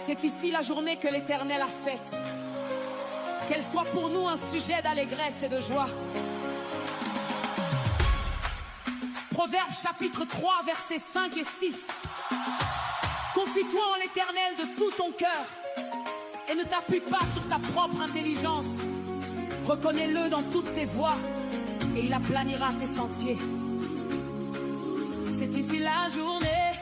C'est ici la journée que l'Éternel a faite. Qu'elle soit pour nous un sujet d'allégresse et de joie. Proverbe chapitre 3, versets 5 et 6. Confie-toi en l'Éternel de tout ton cœur et ne t'appuie pas sur ta propre intelligence. Reconnais-le dans toutes tes voies et il aplanira tes sentiers. C'est ici la journée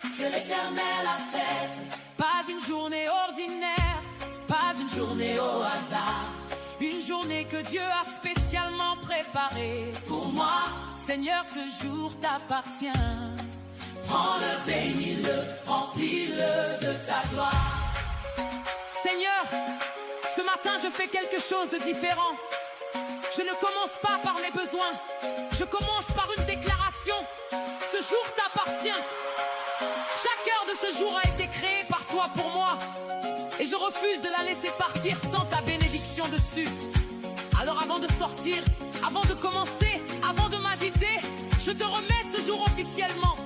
que l'Éternel a faite. Pas une journée ordinaire, pas une journée au hasard. Une journée que Dieu a spécialement préparée pour moi. Seigneur, ce jour t'appartient. Prends-le, bénis-le, remplis-le de ta gloire. Seigneur, ce matin je fais quelque chose de différent. Je ne commence pas par mes besoins. Je commence par une déclaration. Ce jour t'appartient. Chaque heure de ce jour a été créée par toi pour moi. Et je refuse de la laisser partir sans ta bénédiction dessus. Alors avant de sortir, avant de commencer, avant de m'agiter, je te remets ce jour officiellement.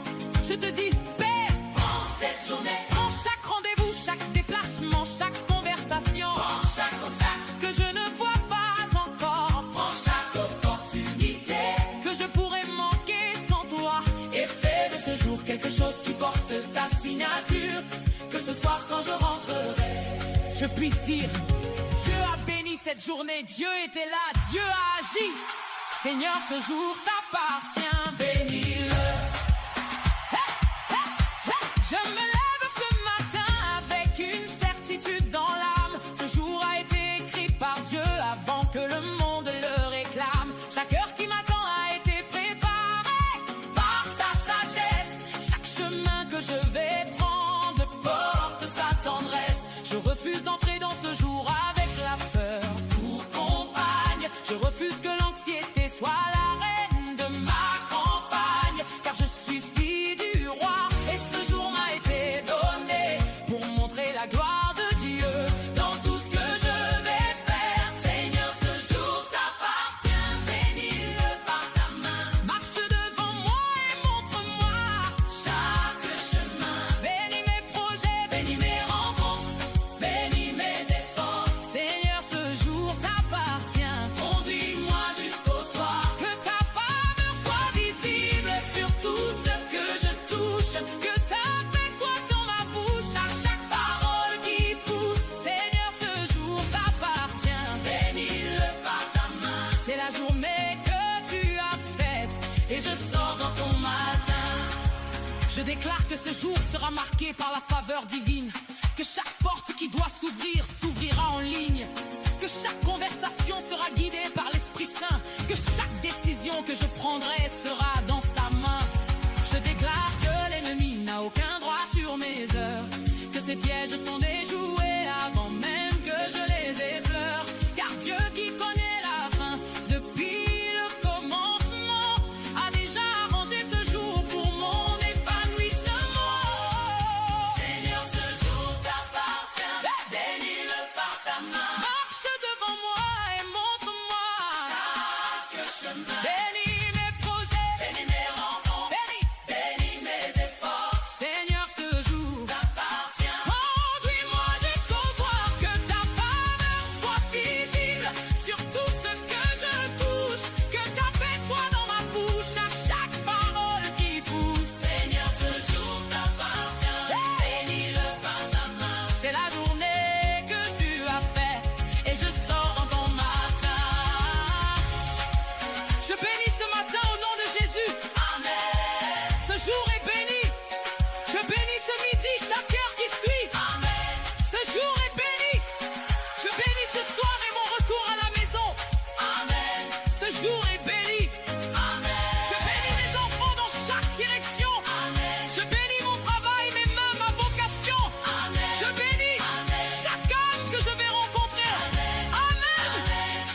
Je te dis, paix, prends cette journée. Prends chaque rendez-vous, chaque déplacement, chaque conversation. Prends chaque obstacle que je ne vois pas encore. Prends chaque opportunité que je pourrais manquer sans toi. Et fais de ce jour quelque chose qui porte ta signature. Que ce soir quand je rentrerai, je puisse dire, Dieu a béni cette journée, Dieu était là, Dieu a agi. Seigneur, ce jour t'appartient, bénis-le. Je me lève ce matin avec une certitude dans l'âme. Ce jour a été écrit par Dieu avant que le monde le réclame. Chaque heure qui m'attend a été préparée par sa sagesse. Chaque chemin que je vais prendre porte sa tendresse. Je refuse d'entrer dans ce jour avec la peur pour compagne. Je refuse que l'anxiété soit la reine de ma campagne. Car je suis fille du roi et ce jour m'a été donné pour montrer la gloire de Dieu dans tout ce que je vais faire. Seigneur, ce jour t'appartient, bénis-le par ta main. Marche devant moi et montre-moi chaque chemin. Bénis mes projets, bénis mes rencontres, bénis mes efforts. Seigneur, ce jour t'appartient, conduis-moi jusqu'au soir. Que ta faveur soit visible sur tout ce que je touche. Que ta paix soit dans ma bouche à chaque parole qui pousse. Seigneur, ce jour t'appartient, bénis-le par ta main. C'est la journée que tu as faite et je sors dans ton matin. Je déclare que ce jour sera marqué par la faveur divine. Que chaque porte qui doit s'ouvrir s'ouvrira en ligne. Que chaque conversation sera guidée par l'Esprit Saint. Que chaque décision que je prendrai sera dans sa main. Je déclare que l'ennemi n'a aucun droit sur mes heures. Que ses pièges sont déjoués avant même que je les effleure. Car Dieu qui connaît la fin depuis le commencement a déjà arrangé ce jour pour mon épanouissement. Seigneur, ce jour t'appartient, bénis-le par ta main. Marche devant moi et montre-moi chaque chemin. Bénis mes projets, bénis mes rencontres, bénis mes efforts. Seigneur, ce jour t'appartient, conduis-moi jusqu'au soir. Que ta faveur soit visible sur tout ce que je touche. Que ta paix soit dans ma bouche à chaque parole qui pousse. Seigneur, ce jour t'appartient, bénis-le par ta main. C'est la journée que tu as faite et je sors dans ton matin. Je bénis ce matin au nom de Jésus. Amen. Ce jour est béni. Je bénis ce midi, chaque heure qui suit. Amen. Ce jour est béni. Je bénis ce soir et mon retour à la maison. Amen. Ce jour est béni. Amen. Je bénis mes enfants dans chaque direction. Amen. Je bénis mon travail, mes mains, ma vocation. Amen. Je bénis chaque homme que je vais rencontrer. Amen.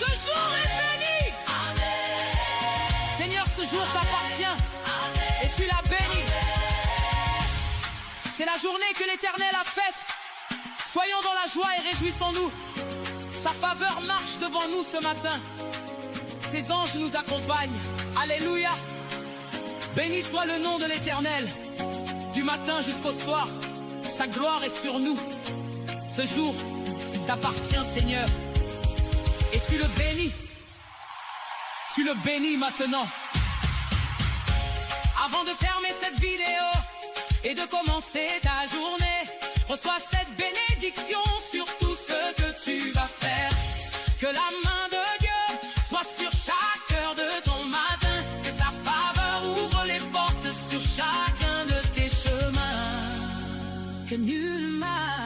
Ce jour est béni. Amen. Seigneur, ce jour t'appartient et tu l'as béni. C'est la journée que l'Éternel a faite. Soyons dans la joie et réjouissons-nous. Sa faveur marche devant nous ce matin. Ses anges nous accompagnent. Alléluia. Béni soit le nom de l'Éternel. Du matin jusqu'au soir, sa gloire est sur nous. Ce jour t'appartient, Seigneur, et tu le bénis. Tu le bénis maintenant. Avant de fermer cette vidéo et de commencer ta journée, reçois cette bénédiction sur tout ce que tu vas faire. Que la main de Dieu soit sur chaque heure de ton matin, que sa faveur ouvre les portes sur chacun de tes chemins, que nul mal